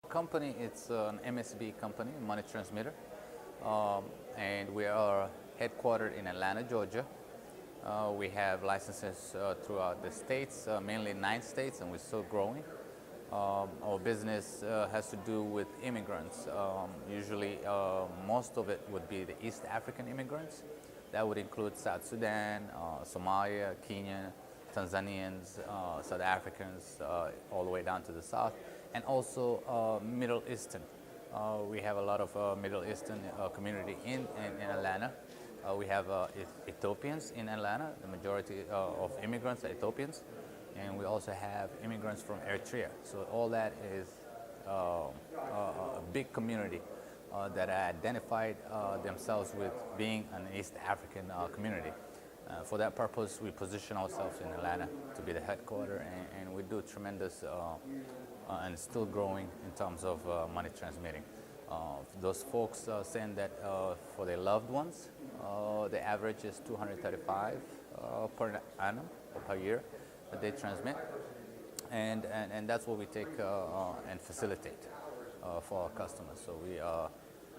Company, it's an MSB company, money transmitter, and we are headquartered in Atlanta, Georgia. We have licenses throughout the states, mainly 9 states, and we're still growing. Our business has to do with immigrants. Usually, most of it would be the East African immigrants. That would include South Sudan, Somalia, Kenya, Tanzanians, South Africans, all the way down to the south, and also Middle Eastern. We have a lot of Middle Eastern community in Atlanta. We have Ethiopians in Atlanta. The majority of immigrants are Ethiopians. And we also have immigrants from Eritrea. So all that is a big community that identified themselves with being an East African community. For that purpose, we position ourselves in Atlanta to be the headquarters, and we do tremendous and still growing in terms of money transmitting. Those folks saying that for their loved ones, the average is $235 per annum or per year that they transmit, and that's what we take and facilitate for our customers. So we are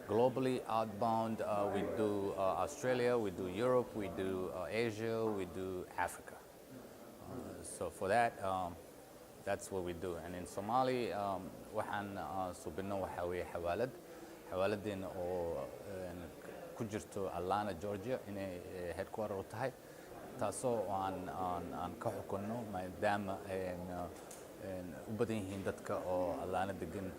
globally outbound. We do Australia, we do Europe, we do Asia, we do Africa. So for that, that's what we do. And in Somali, waxaan subino waxa weeye xawaaladeen oo ku jirto Atlanta, Georgia, inay headquarter u tahay, taasoo aan ka xukunno maadaama u badan yihiin dadka oo Atlanta degan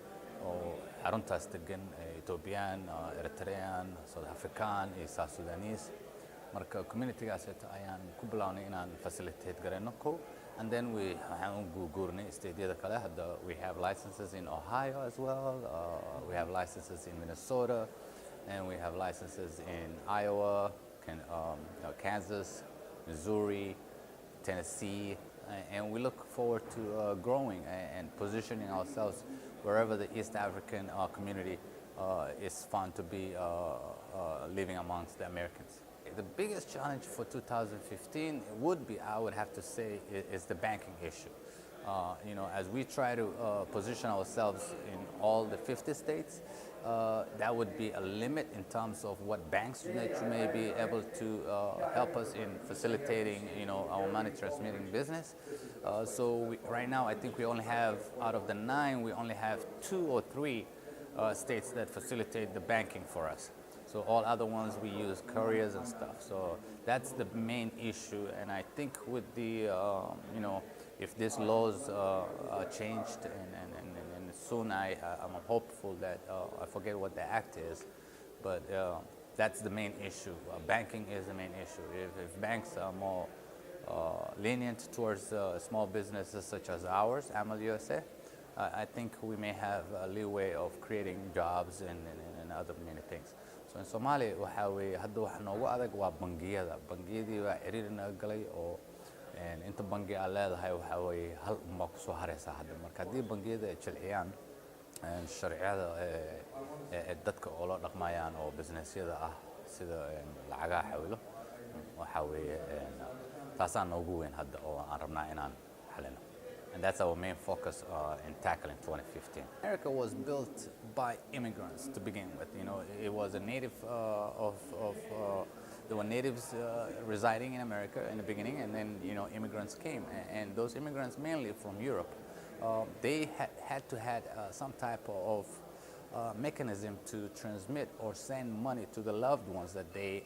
oo xaruntaas degan, Ethiopian, Eritrean, South African iyo South Sudanese. Marka communitygaas ayaan ku bilownay inaan facilitate garayno kow, and then waxaan u guurnay stateyada kale. Hadda we have licenses in Ohio as well, we have licenses in Minnesota, and we have licenses in Iowa, Kansas, Missouri, Tennessee, and we look forward to growing and positioning ourselves wherever the East African community is found to be living amongst the Americans. The biggest challenge for 2015 would be, I would have to say, is the banking issue. As we try to position ourselves in all the 50 states, that would be a limit in terms of what banks that you may be able to help us in facilitating, our money transmitting business. So right now, I think we only have, out of the 9, we only have 2 or 3 states that facilitate the banking for us. So all other ones we use couriers and stuff. So that's the main issue. And I think with the, if these laws are changed and soon, I'm hopeful that, I forget what the act is, but that's the main issue. Banking is the main issue. If banks are more lenient towards small businesses such as ours, AMAL USA, I think we may have a leeway of creating jobs and other many things. So in Somalia, waxa weeye hadda waxa noogu adag waa bangiyada. Bangiyadii waa ciriiri naga galay oo inta bangi aan leedahay waxa weeye hal unbaa ku soo haraysa hadda. Marka haddii bangiyada ay jilciyaan sharciyada dadka oo la dhaqmayaan oo businessyada ah sida lacagaha xawilo, waxa weeye taasaan noogu weyn hadda oo aan rabnaa inaan xalino. And that's our main focus in tackling 2015. America was built by immigrants to begin with. It was a native there were natives residing in America in the beginning, and then immigrants came, and those immigrants mainly from Europe. They had to have some type of mechanism to transmit or send money to the loved ones that they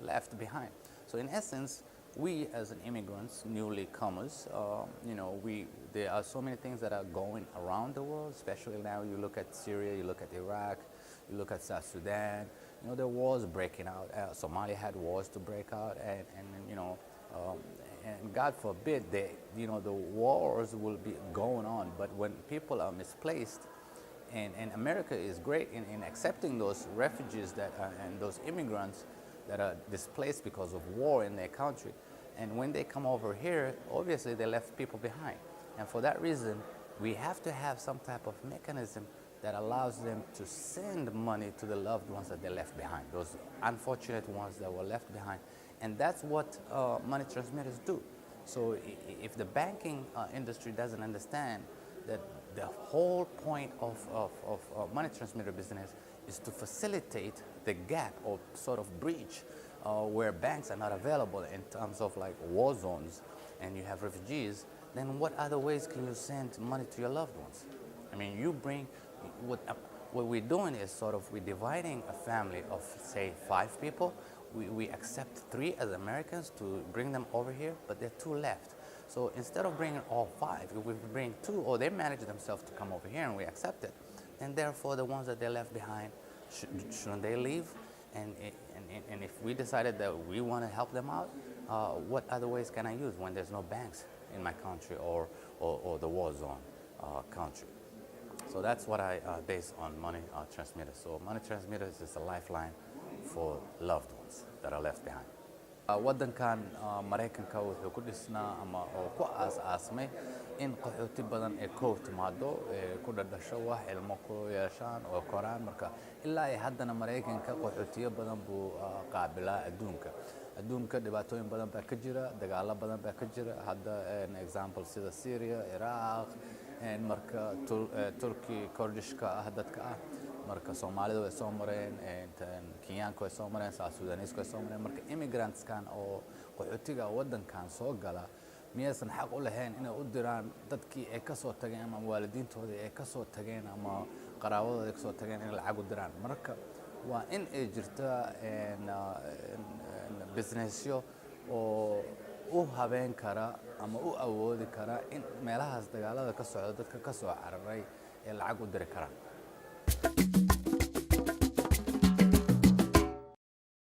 left behind. So in essence, we as an immigrants, newcomers, there are so many things that are going around the world, especially now you look at Syria, you look at Iraq, you look at South Sudan, there are wars breaking out. Somalia had wars to break out, and God forbid, the wars will be going on, but when people are misplaced, and America is great in accepting those refugees and those immigrants that are displaced because of war in their country. And when they come over here, obviously they left people behind. And for that reason, we have to have some type of mechanism that allows them to send money to the loved ones that they left behind, those unfortunate ones that were left behind. And that's what money transmitters do. So if the banking industry doesn't understand that the whole point of money transmitter business is to facilitate the gap or sort of breach where banks are not available in terms of like war zones and you have refugees, then what other ways can you send money to your loved ones? I mean, you bring, what we're doing is sort of, we're dividing a family of, say, 5 people. We accept 3 as Americans to bring them over here, but there are 2 left. So instead of bringing all 5, if we bring 2, or they manage themselves to come over here and we accept it, then therefore the ones that they left behind, shouldn't they leave? And if we decided that we want to help them out, what other ways can I use when there's no banks in my country or the war zone country? So that's what I base on money transmitters. So money transmitters is a lifeline for loved ones that are left behind. waddankan Mareykanka wuxuu ku dhisnaa ama oo ku aas-aasmay in qaxooti badan ee koow timaado ku dhasho wax ilmo ku yeeshaan oo koraan marka ilaa ay haddana Mareykanka qaxootiyo badan buu qaabilaa adduunka dhibaatooyin badan baa ka jira dagaalo badan baa ka jira hadda example sida Syria Iraq marka Turkey Kurdishka dadka marka Soomaalida way soo mareen Kenyaanka way soo mareen South Sudanese way soo mareen marka immigrants kan oo qaxootiga waddankan soo gala miyaysan xaq u lahayn inay u diraan dadkii ay ka soo tageen ama waalidiintoodii ay ka soo tageen ama qaraabadoodii ka soo tageen in lacag u diraan marka waa in ay jirta businessyo oo u habeen kara ama u awoodi kara in meelahaas dagaalada ka socda dadka ka soo cararay ee lacag u diri karaan